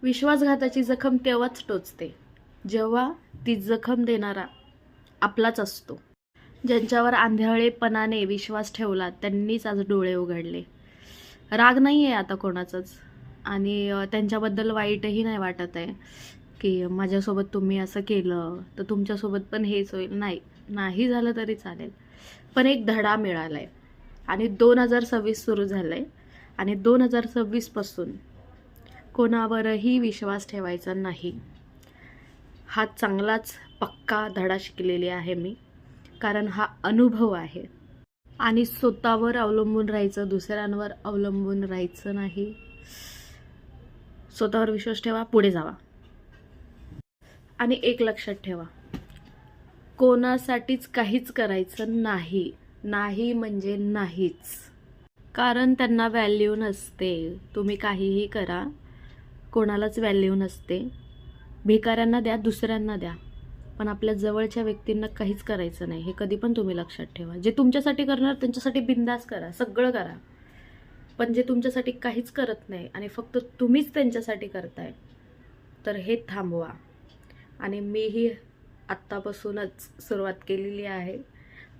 विश्वासघाताची जखम तेव्हाच टोचते जेव्हा ती जखम देणारा आपलाच असतो. ज्यांच्यावर आंधळेपणाने विश्वास ठेवला त्यांनीच आज डोळे उघडले. राग नाही आहे आता कोणाचाच, आणि त्यांच्याबद्दल वाईटही नाही वाटत आहे की माझ्यासोबत तुम्ही असं केलं तर तुमच्यासोबत पण हेच होईल. नाही झालं तरी चालेल, पण एक धडा मिळाला आहे आणि 2026 सुरू झालं आहे आणि 2026पासून कोणावरही विश्वास ठेवायचा नाही. हा चांगलाच पक्का धडा शिकलेली आहे मी, कारण हा अनुभव आहे. आणि स्वतःवर अवलंबून राहायचं, दुसऱ्यांवर अवलंबून राहायचं नाही. स्वतःवर विश्वास ठेवा, पुढे जावा. आणि एक लक्षात ठेवा, कोणासाठीच काहीच करायचं नाही. नाही म्हणजे नाहीच. कारण त्यांना व्हॅल्यू नसते. तुम्ही काहीही करा, कोणालाच व्हॅल्यू नसते. भिकाऱ्यांना द्या, दुसऱ्यांना द्या, पण आपल्या जवळच्या व्यक्तींना काहीच करायचं नाही. हे कधी पण तुम्ही लक्षात ठेवा. जे तुमच्यासाठी करणार त्यांच्यासाठी बिंदास करा, सगळं करा. पण जे तुमच्यासाठी काहीच करत नाही आणि फक्त तुम्हीच त्यांच्यासाठी करताय, तर हे थांबवा. आणि मीही आत्तापासूनच सुरुवात केलेली आहे.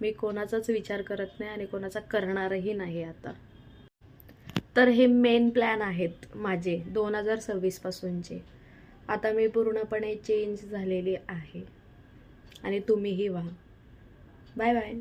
मी कोणाचाच विचार करत नाही आणि कोणाचा करणारही नाही आता. तर हे मेन प्लॅन आहेत माझे 2026 पासूनचे. आता मी पूर्णपणे चेंज झालेली आहे आणि तुम्हीही व्हा. Bye bye.